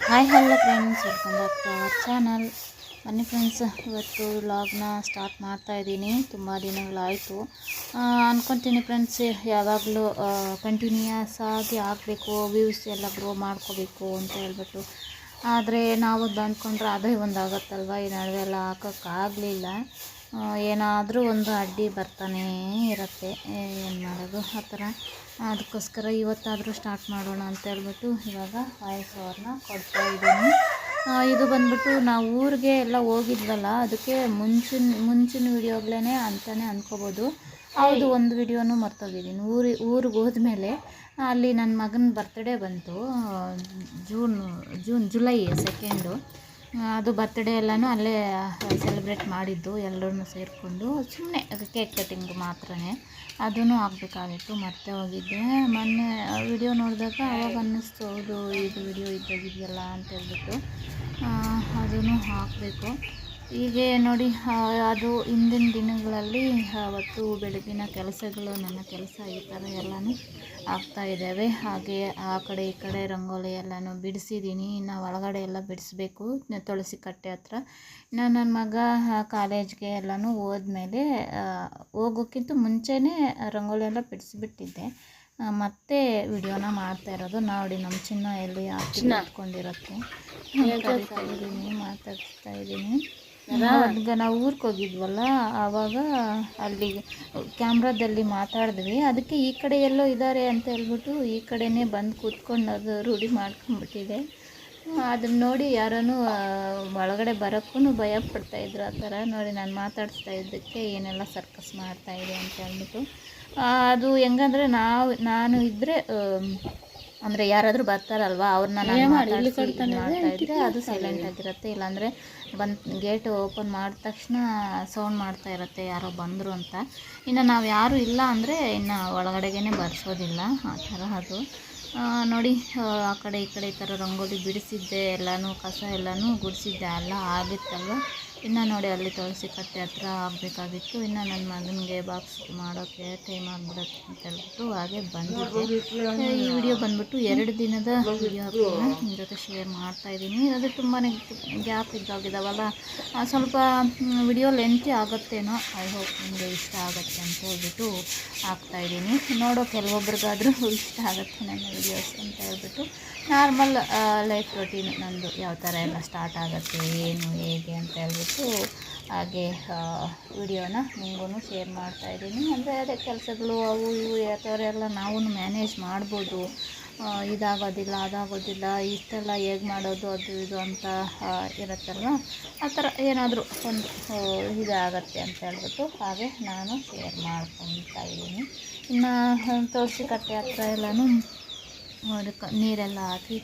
Hi hello friends, welcome back to our channel. ಬನ್ನಿ friends, ಇವತ್ತು ವ್ಲಾಗ್ನ ಸ್ಟಾರ್ಟ್ ಮಾಡ್ತಾ ಇದ್ದೀನಿ. ತುಂಬ ದಿನಗಳಾಯಿತು ಅಂದ್ಕೊತೀನಿ ಫ್ರೆಂಡ್ಸ್. ಯಾವಾಗಲೂ ಕಂಟಿನ್ಯೂಯಸ್ ಆಗಿ ಹಾಕಬೇಕು, ವ್ಯೂಸ್ ಎಲ್ಲ ಗ್ರೋ ಮಾಡ್ಕೋಬೇಕು ಅಂತ ಹೇಳ್ಬಿಟ್ಟು. ಆದರೆ ನಾವು ಅಂದ್ಕೊಂಡ್ರೆ ಅದೇ ಒಂದಾಗತ್ತಲ್ವ, ಈ ನಡುವೆ ಎಲ್ಲ ಹಾಕೋಕ್ಕಾಗಲಿಲ್ಲ. ಏನಾದರೂ ಒಂದು ಅಡ್ಡಿ ಬರ್ತಾನೇ ಇರುತ್ತೆ, ಏನು ಮಾಡೋದು ಆ ಥರ. ಅದಕ್ಕೋಸ್ಕರ ಇವತ್ತಾದರೂ ಸ್ಟಾರ್ಟ್ ಮಾಡೋಣ ಅಂತ ಹೇಳ್ಬಿಟ್ಟು ಇವಾಗ ವಾಯ್ಸ್ ಓವರ್ನ ಕೊಡ್ತಾ ಇದ್ದೀನಿ. ಇದು ಬಂದ್ಬಿಟ್ಟು ನಾವು ಊರಿಗೆ ಎಲ್ಲ ಹೋಗಿದ್ವಲ್ಲ, ಅದಕ್ಕೆ ಮುಂಚಿನ ವೀಡಿಯೋಗಳೇ ಅಂತಲೇ ಅಂದ್ಕೋಬೋದು. ಹೌದು, ಒಂದು ವೀಡಿಯೋನೂ ಮರ್ತೋಗಿದ್ದೀನಿ. ಊರಿಗೆ ಹೋದ್ಮೇಲೆ ಅಲ್ಲಿ ನನ್ನ ಮಗನ ಬರ್ತ್ಡೇ ಬಂತು, ಜುಲೈ 2. ಅದು ಬರ್ತ್ಡೇ ಎಲ್ಲನೂ ಅಲ್ಲೇ ಸೆಲೆಬ್ರೇಟ್ ಮಾಡಿದ್ದು, ಎಲ್ಲರೂ ಸೇರಿಕೊಂಡು. ಸುಮ್ಮನೆ ಅದು ಕೇಕ್ ಕಟ್ಟಿಂಗ್ ಮಾತ್ರನೇ, ಅದೂ ಆಗಬೇಕಾಗಿತ್ತು, ಮತ್ತೆ ಹೋಗಿದ್ದೆ. ಮೊನ್ನೆ ವಿಡಿಯೋ ನೋಡಿದಾಗ ಅವಾಗ ಅನ್ನಿಸ್ತು, ಹೌದು ಇದು ವಿಡಿಯೋ ಇದ್ದಾಗಿದೆಯಲ್ಲ ಅಂತ ಹೇಳ್ಬಿಟ್ಟು ಅದೂ ಹಾಕಬೇಕು. ಹೀಗೆ ನೋಡಿ, ಅದು ಹಿಂದಿನ ದಿನಗಳಲ್ಲಿ ಅವತ್ತು ಬೆಳಗಿನ ಕೆಲಸಗಳು, ನನ್ನ ಕೆಲಸ ಈ ಥರ ಎಲ್ಲನೂ ಆಗ್ತಾಯಿದ್ದಾವೆ. ಹಾಗೆ ಆ ಕಡೆ ಈ ಕಡೆ ರಂಗೋಲಿ ಎಲ್ಲನೂ ಬಿಡಿಸಿದ್ದೀನಿ. ಇನ್ನು ಒಳಗಡೆ ಎಲ್ಲ ಬಿಡಿಸ್ಬೇಕು, ತುಳಸಿ ಕಟ್ಟೆ ಹತ್ರ. ಇನ್ನು ನನ್ನ ಮಗ ಕಾಲೇಜ್ಗೆ ಎಲ್ಲನೂ ಹೋದ್ಮೇಲೆ, ಹೋಗೋಕ್ಕಿಂತ ಮುಂಚೆನೇ ರಂಗೋಲಿ ಎಲ್ಲ ಬಿಡಿಸಿಬಿಟ್ಟಿದ್ದೆ. ಮತ್ತೆ ವಿಡಿಯೋನ ಮಾಡ್ತಾ ಇರೋದು. ನೋಡಿ, ನಮ್ಮ ಚಿನ್ನ ಎಲ್ಲಿ ಹಾಕಿಕೊಂಡಿರುತ್ತೆ, ಮಾತಾಡ್ತಾ ಇದ್ದೀನಿ. ನಾವು ಊರಿಗೆ ಹೋಗಿದ್ವಲ್ಲ, ಆವಾಗ ಅಲ್ಲಿ ಕ್ಯಾಮ್ರಾದಲ್ಲಿ ಮಾತಾಡಿದ್ವಿ. ಅದಕ್ಕೆ ಈ ಕಡೆ ಎಲ್ಲೋ ಇದ್ದಾರೆ ಅಂತ ಹೇಳ್ಬಿಟ್ಟು ಈ ಕಡೆನೇ ಬಂದು ಕೂತ್ಕೊಂಡು ಅದು ರೂಢಿ ಮಾಡ್ಕೊಂಡ್ಬಿಟ್ಟಿದೆ. ಅದನ್ನು ನೋಡಿ ಯಾರೂ ಒಳಗಡೆ ಬರೋಕ್ಕೂ ಭಯ ಪಡ್ತಾಯಿದ್ರು. ಆ ಥರ ನೋಡಿ, ನಾನು ಮಾತಾಡಿಸ್ತಾ ಇದ್ದಕ್ಕೆ ಏನೆಲ್ಲ ಸರ್ಕಸ್ ಮಾಡ್ತಾಯಿದೆ ಅಂತ ಹೇಳ್ಬಿಟ್ಟು. ಅದು ಹೆಂಗಂದರೆ, ನಾನು ಇದ್ದರೆ ಅಂದರೆ ಯಾರಾದರೂ ಬರ್ತಾರಲ್ವ, ಅವ್ರನ್ನ ನಾನು ಮಾಡ್ತಾಯಿದ್ರೆ ಅದು ಸೈಲೆಂಟ್ ಆಗಿರುತ್ತೆ. ಇಲ್ಲಾಂದರೆ ಗೇಟ್ ಓಪನ್ ಮಾಡಿದ ತಕ್ಷಣ ಸೌಂಡ್ ಮಾಡ್ತಾ ಇರುತ್ತೆ, ಯಾರೋ ಬಂದರು ಅಂತ. ಇನ್ನು ನಾವು ಯಾರೂ ಇಲ್ಲ ಅಂದರೆ ಇನ್ನು ಒಳಗಡೆಗೇ ಬರ್ಸೋದಿಲ್ಲ, ಆ ಥರ ಅದು. ನೋಡಿ, ಆ ಕಡೆ ಈ ಕಡೆ ಈ ಥರ ರಂಗೋಲಿ ಬಿಡಿಸಿದ್ದೆ, ಎಲ್ಲನೂ ಕಸ ಎಲ್ಲನೂ ಗುಡಿಸಿದ್ದೆ, ಎಲ್ಲ ಆಗಿತ್ತಲ್ವ. ಇನ್ನು ನೋಡಿ, ಅಲ್ಲಿ ತುಳಸಿ ಕಟ್ಟೆ ಹತ್ರ ಆಗಬೇಕಾಗಿತ್ತು. ಇನ್ನು ನನ್ನ ಮಗನಿಗೆ ಬಾಕ್ಸ್ ಮಾಡೋಕ್ಕೆ ಟೈಮ್ ಆಗಿಬಿಡುತ್ತೆ ಅಂತ ಹೇಳ್ಬಿಟ್ಟು ಹಾಗೆ ಬಂದಿದ್ದೆ. ಈ ವಿಡಿಯೋ ಬಂದ್ಬಿಟ್ಟು 2 ದಿನದ ವಿಡಿಯೋ ನಿಮ್ಮ ಜೊತೆ ಶೇರ್ ಮಾಡ್ತಾಯಿದ್ದೀನಿ. ಅದು ತುಂಬಾ ಗ್ಯಾಪ್ ಇದ್ದಾಗಿದ್ದಾವಲ್ಲ, ಸ್ವಲ್ಪ ವಿಡಿಯೋ ಲೆಂತಿ ಆಗುತ್ತೇನೋ. ಐ ಹೋಪ್ ನಿಮಗೆ ಇಷ್ಟ ಆಗುತ್ತೆ ಅಂತ ಹೇಳ್ಬಿಟ್ಟು ಹಾಕ್ತಾಯಿದ್ದೀನಿ. ನೋಡೋ ಕೆಲವೊಬ್ರಿಗಾದರೂ ಇಷ್ಟ ಆಗುತ್ತೆ ನನ್ನ ವಿಡಿಯೋಸ್ ಅಂತ ಹೇಳ್ಬಿಟ್ಟು. ನಾರ್ಮಲ್ ಲೈಫ್ ರೊಟೀನ್ ನಂದು, ಯಾವ ಥರ ಎಲ್ಲ ಸ್ಟಾರ್ಟ್ ಆಗುತ್ತೆ, ಏನು ಹೇಗೆ ಅಂತ ಹೇಳ್ಬಿಟ್ಟು ಹಾಗೆ ವಿಡಿಯೋನ ನಿಮಗೂ ಶೇರ್ ಮಾಡ್ತಾಯಿದ್ದೀನಿ. ಅಂದರೆ ಅದೇ ಕೆಲಸಗಳು ಅವು ಇವು ಯಾವ ಥರ ಎಲ್ಲ ನಾವು ಮ್ಯಾನೇಜ್ ಮಾಡ್ಬೋದು. ಇದಾಗೋದಿಲ್ಲ, ಅದಾಗೋದಿಲ್ಲ, ಇಷ್ಟೆಲ್ಲ ಹೇಗೆ ಮಾಡೋದು, ಅದು ಇದು ಅಂತ ಇರುತ್ತಲ್ವ. ಆ ಥರ ಏನಾದರೂ ಒಂದು ಇದಾಗತ್ತೆ ಅಂತ ಹೇಳ್ಬಿಟ್ಟು ಹಾಗೆ ನಾನು ಶೇರ್ ಮಾಡ್ಕೊತಾ ಇದ್ದೀನಿ. ಇನ್ನು ತುಳಸಿ ಕಟ್ಟೆ ಹತ್ರ ಎಲ್ಲನೂ ಅದಕ್ಕೆ ನೀರೆಲ್ಲ ಹಾಕಿ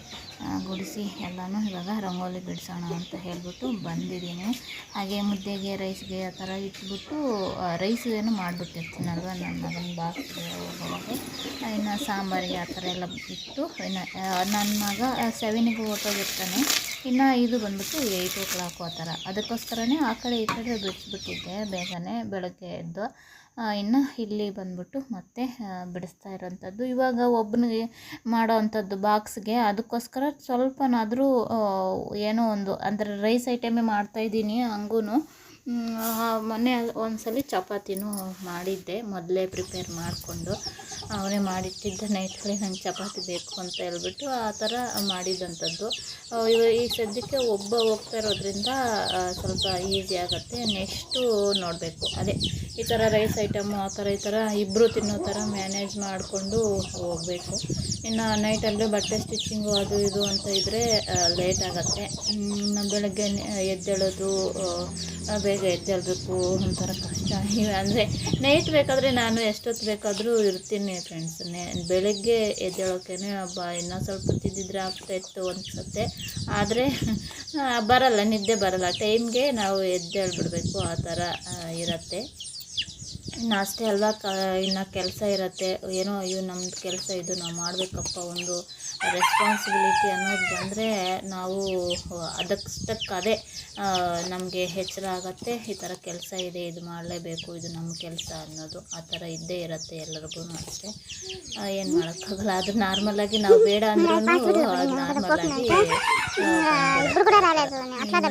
ಗುಡಿಸಿ ಎಲ್ಲನೂ ಇವಾಗ ರಂಗೋಲಿ ಬಿಡಿಸೋಣ ಅಂತ ಹೇಳ್ಬಿಟ್ಟು ಬಂದಿದ್ದೀನಿ. ಹಾಗೆ ಮುದ್ದೆಗೆ, ರೈಸ್ಗೆ ಆ ಥರ ಇಟ್ಬಿಟ್ಟು ರೈಸ್ ಏನು ಮಾಡಿಬಿಟ್ಟಿರ್ತೀನಲ್ವ ನನ್ನ ಮಗನ ಬಾಕ್ಸ್ಗೆ ಹೋಗೋವಾಗ. ಇನ್ನು ಸಾಂಬಾರಿಗೆ ಆ ಥರ ಎಲ್ಲ ಇಟ್ಟು, ಇನ್ನು ನನ್ನ ಮಗ 7ಗೆ ಹೊರಟೋಗಿರ್ತಾನೆ. ಇನ್ನು ಇದು ಬಂದ್ಬಿಟ್ಟು 8 o'clock ಆ ಥರ. ಅದಕ್ಕೋಸ್ಕರನೇ ಆ ಕಡೆ ಈ ಕಡೆ ಬಿಡಿಸ್ಬಿಟ್ಟಿದ್ದೆ ಬೇಗನೆ ಬೆಳಗ್ಗೆ ಎದ್ದು. ಇನ್ನು ಇಲ್ಲಿ ಬಂದ್ಬಿಟ್ಟು ಮತ್ತೆ ಬಿಡಿಸ್ತಾ ಇರೋವಂಥದ್ದು. ಇವಾಗ ಒಬ್ಬನಿಗೆ ಮಾಡೋ ಅಂಥದ್ದು ಬಾಕ್ಸ್ಗೆ, ಅದಕ್ಕೋಸ್ಕರ ಸ್ವಲ್ಪನಾದರೂ ಏನೋ ಒಂದು ಅಂದರೆ ರೈಸ್ ಐಟಮೇ ಮಾಡ್ತಾಯಿದ್ದೀನಿ. ಹಂಗೂ ಮೊನ್ನೆ ಒಂದ್ಸಲ ಚಪಾತಿನೂ ಮಾಡಿದ್ದೆ, ಮೊದಲೇ ಪ್ರಿಪೇರ್ ಮಾಡಿಕೊಂಡು. ಅವರೇ ಮಾಡಿಟ್ಟಿದ್ದ ನೈಟ್ಗೆ ನಂಗೆ ಚಪಾತಿ ಬೇಕು ಅಂತ ಹೇಳ್ಬಿಟ್ಟು ಆ ಥರ ಮಾಡಿದ್ದಂಥದ್ದು. ಈ ಸದ್ಯಕ್ಕೆ ಒಬ್ಬ ಹೋಗ್ತಾ ಇರೋದ್ರಿಂದ ಸ್ವಲ್ಪ ಈಸಿ ಆಗುತ್ತೆ. ನೆಕ್ಸ್ಟು ನೋಡಬೇಕು, ಅದೇ ಈ ಥರ ರೈಸ್ ಐಟಮು ಆ ಥರ ಈ ಥರ ಇಬ್ಬರು ತಿನ್ನೋ ಥರ ಮ್ಯಾನೇಜ್ ಮಾಡಿಕೊಂಡು ಹೋಗಬೇಕು. ಇನ್ನು ನೈಟಲ್ಲೇ ಬಟ್ಟೆ ಸ್ಟಿಚ್ಚಿಂಗು ಅದು ಇದು ಅಂತ ಇದ್ದರೆ ಲೇಟ್ ಆಗುತ್ತೆ. ಇನ್ನು ಬೆಳಗ್ಗೆ ಎದ್ದೇಳೋದು, ಬೇಗ ಎದ್ದೇಳಬೇಕು, ಒಂಥರ ಕಷ್ಟ. ಅಂದರೆ ನೈಟ್ ಬೇಕಾದರೆ ನಾನು ಎಷ್ಟೊತ್ತು ಬೇಕಾದರೂ ಇರ್ತೀನಿ ಫ್ರೆಂಡ್ಸ್. ಬೆಳಗ್ಗೆ ಎದ್ದೇಳೋಕ್ಕೇ ಇನ್ನೂ ಸ್ವಲ್ಪ ತಿದ್ದಿದ್ರೆ ಆಗ್ತಾಯಿತ್ತು ಅನಿಸುತ್ತೆ. ಆದರೆ ಬರಲ್ಲ, ನಿದ್ದೆ ಬರಲ್ಲ. ಟೈಮ್ಗೆ ನಾವು ಎದ್ದೇಳ್ಬಿಡ್ಬೇಕು, ಆ ಥರ ಇರುತ್ತೆ. ಇನ್ನು ಅಷ್ಟೇ ಅಲ್ವಾ, ಇನ್ನು ಕೆಲಸ ಇರುತ್ತೆ, ಏನೋ ಅಯ್ಯೋ ನಮ್ಮದು ಕೆಲಸ ಇದು ನಾವು ಮಾಡಬೇಕಪ್ಪ, ಒಂದು ರೆಸ್ಪಾನ್ಸಿಬಿಲಿಟಿ ಅನ್ನೋದು ಬಂದರೆ ನಾವು ಅದಕ್ಕಷ್ಟಕ್ಕೆ ಅದೇ ನಮಗೆ ಎಚ್ಚರ ಆಗುತ್ತೆ, ಈ ಥರ ಕೆಲಸ ಇದೆ, ಇದು ಮಾಡಲೇಬೇಕು, ಇದು ನಮ್ಮ ಕೆಲಸ ಅನ್ನೋದು ಆ ಥರ ಇದ್ದೇ ಇರುತ್ತೆ ಎಲ್ಲರಿಗೂ ಅಷ್ಟೇ. ಏನು ಮಾಡೋಕ್ಕಾಗಲ್ಲ, ಅದು ನಾರ್ಮಲಾಗಿ ನಾವು ಬೇಡ ಅಂದ್ರೂ ಅದು ನಾರ್ಮಲಾಗಿ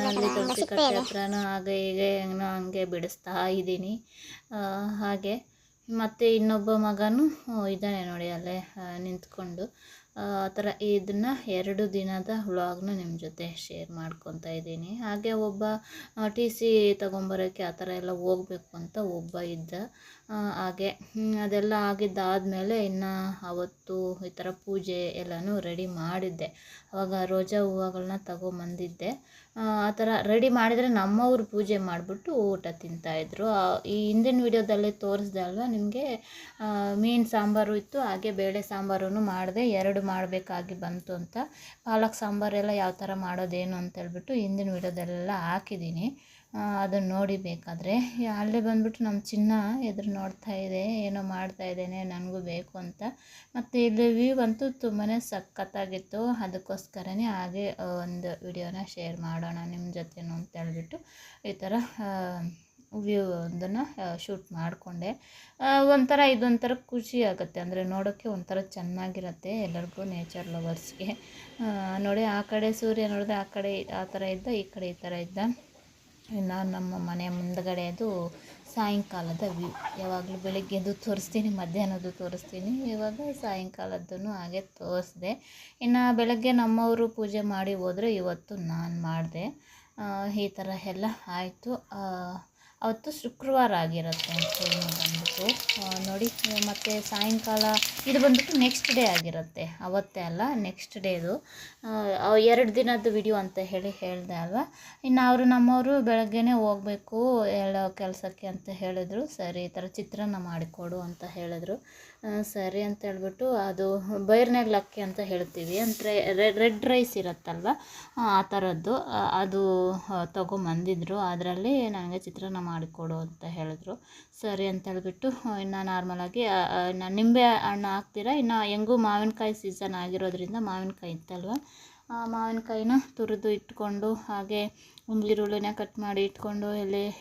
ಅಲ್ಲಿ ತುಳಸಿ ಕಟ್ಟೆ ಹತ್ರನೂ ಹಾಗೆ ಹೀಗೆ ಹಂಗೆ ಬಿಡಿಸ್ತಾ ಇದ್ದೀನಿ. ಹಾಗೆ ಮತ್ತು ಇನ್ನೊಬ್ಬ ಮಗನೂ ಇದ್ದಾನೆ ನೋಡಿ ಅಲ್ಲೇ ನಿಂತ್ಕೊಂಡು. ಆ ಥರ ಇದನ್ನು 2 ದಿನದ ವ್ಲಾಗ್ನ ನಿಮ್ಮ ಜೊತೆ ಶೇರ್ ಮಾಡ್ಕೊತಾ ಇದ್ದೀನಿ. ಹಾಗೆ ಒಬ್ಬ ಟಿ ಸಿ ತೊಗೊಂಬರೋಕ್ಕೆ ಆ ಥರ ಎಲ್ಲ ಹೋಗ್ಬೇಕು ಅಂತ ಒಬ್ಬ ಇದ್ದ. ಹಾಗೆ ಅದೆಲ್ಲ ಆಗಿದ್ದಾದಮೇಲೆ ಇನ್ನು ಅವತ್ತು ಈ ಥರ ಪೂಜೆ ಎಲ್ಲನೂ ರೆಡಿ ಮಾಡಿದ್ದೆ. ಆವಾಗ ರೋಜಾ ಹೂವುಗಳನ್ನ ತಗೊಂಬಂದಿದ್ದೆ. ಆ ಥರ ರೆಡಿ ಮಾಡಿದರೆ ನಮ್ಮವರು ಪೂಜೆ ಮಾಡಿಬಿಟ್ಟು ಊಟ ತಿಂತಾಯಿದ್ರು. ಈ ಹಿಂದಿನ ವಿಡಿಯೋದಲ್ಲಿ ತೋರಿಸ್ದೆ ಅಲ್ವಾ ನಿಮಗೆ, ಮೀನು ಸಾಂಬಾರು ಇತ್ತು, ಹಾಗೆ ಬೇಳೆ ಸಾಂಬಾರು ಮಾಡಿದೆ, 2 ಮಾಡಬೇಕಾಗಿ ಬಂತು ಅಂತ. ಪಾಲಕ್ ಸಾಂಬಾರೆಲ್ಲ ಯಾವ ಥರ ಮಾಡೋದೇನು ಅಂತೇಳ್ಬಿಟ್ಟು ಹಿಂದಿನ ವಿಡಿಯೋದಲ್ಲೆಲ್ಲ ಹಾಕಿದ್ದೀನಿ, ಅದನ್ನು ನೋಡಿ ಬೇಕಾದರೆ. ಅಲ್ಲೇ ಬಂದುಬಿಟ್ಟು ನಮ್ಮ ಚಿನ್ನ ಎದುರು ನೋಡ್ತಾ ಇದೆ, ಏನೋ ಮಾಡ್ತಾ ಇದ್ದೇನೆ ನನಗೂ ಬೇಕು ಅಂತ. ಮತ್ತು ಇಲ್ಲಿ ವ್ಯೂ ಅಂತೂ ತುಂಬಾ ಸಖತ್ತಾಗಿತ್ತು, ಅದಕ್ಕೋಸ್ಕರನೇ ಹಾಗೆ ಒಂದು ವಿಡಿಯೋನ ಶೇರ್ ಮಾಡೋಣ ನಿಮ್ಮ ಜೊತೆನೂ ಅಂತೇಳ್ಬಿಟ್ಟು ಈ ಥರ ವ್ಯೂ ಒಂದನ್ನು ಶೂಟ್ ಮಾಡಿಕೊಂಡೆ. ಒಂಥರ ಇದೊಂಥರ ಖುಷಿ ಆಗುತ್ತೆ, ಅಂದರೆ ನೋಡೋಕ್ಕೆ ಒಂಥರ ಚೆನ್ನಾಗಿರುತ್ತೆ ಎಲ್ಲರಿಗೂ, ನೇಚರ್ ಲವರ್ಸ್ಗೆ. ನೋಡಿ ಆ ಕಡೆ ಸೂರ್ಯ ನೋಡಿದ್ರೆ ಆ ಕಡೆ ಆ ಥರ ಇದ್ದ, ಈ ಕಡೆ ಈ ಥರ ಇದ್ದ. ಇನ್ನು ನಮ್ಮ ಮನೆ ಮುಂದಗಡೆದು ಸಾಯಂಕಾಲದ ವ್ಯೂ. ಯಾವಾಗಲೂ ಬೆಳಗ್ಗೆದು ತೋರಿಸ್ತೀನಿ, ಮಧ್ಯಾಹ್ನದ್ದು ತೋರಿಸ್ತೀನಿ, ಇವಾಗ ಸಾಯಂಕಾಲದ್ದೂ ಹಾಗೆ ತೋರಿಸ್ದೆ. ಇನ್ನು ಬೆಳಗ್ಗೆ ನಮ್ಮವರು ಪೂಜೆ ಮಾಡಿ ಹೋದರೆ ಇವತ್ತು ನಾನು ಮಾಡಿದೆ. ಈ ಥರ ಎಲ್ಲ ಆಯಿತು. ಅವತ್ತು ಶುಕ್ರವಾರ ಆಗಿರುತ್ತೆ ಬಂದ್ಬಿಟ್ಟು ನೋಡಿ. ಮತ್ತು ಸಾಯಂಕಾಲ ಇದು ಬಂದ್ಬಿಟ್ಟು ನೆಕ್ಸ್ಟ್ ಡೇ ಆಗಿರುತ್ತೆ, ಅವತ್ತೇ ಅಲ್ಲ ನೆಕ್ಸ್ಟ್ ಡೇದು. 2 ದಿನದ್ದು ವಿಡಿಯೋ ಅಂತ ಹೇಳಿದೆ ಅಲ್ವಾ. ಇನ್ನು ಅವರು ನಮ್ಮವರು ಬೆಳಗ್ಗೆನೇ ಹೋಗಬೇಕು ಎಲ್ಲ ಕೆಲಸಕ್ಕೆ ಅಂತ ಹೇಳಿದ್ರು. ಸರಿ ಈ ಥರ ಚಿತ್ರಾನ್ನ ಮಾಡಿಕೊಡು ಅಂತ ಹೇಳಿದ್ರು. ಸರಿ ಅಂತ ಹೇಳ್ಬಿಟ್ಟು, ಅದು ಬೈರ್ನೆಗ್ಲ ಅಕ್ಕಿ ಅಂತ ಹೇಳ್ತೀವಿ, ಅಂದರೆ ರೆಡ್ ರೈಸ್ ಇರುತ್ತಲ್ವ ಆ ಥರದ್ದು, ಅದು ತೊಗೊಂಬಂದಿದ್ರು. ಅದರಲ್ಲಿ ನನಗೆ ಚಿತ್ರಾನ್ನ ಮಾಡಿಕೊಡು ಅಂತ ಹೇಳಿದ್ರು. ಸರಿ ಅಂತ ಹೇಳ್ಬಿಟ್ಟು ಇನ್ನು ನಾರ್ಮಲಾಗಿ ನಾನು ನಿಂಬೆ ಹಣ್ಣು ಹಾಕ್ತೀರಾ, ಇನ್ನು ಹೆಂಗೂ ಮಾವಿನಕಾಯಿ ಸೀಸನ್ ಆಗಿರೋದ್ರಿಂದ ಮಾವಿನಕಾಯಿ ಇತ್ತಲ್ವ, ಮಾವಿನಕಾಯಿನ ತುರಿದು ಇಟ್ಕೊಂಡು, ಹಾಗೆ ಒಂದು ಈರುಳ್ಳಿನ ಕಟ್ ಮಾಡಿ ಇಟ್ಕೊಂಡು,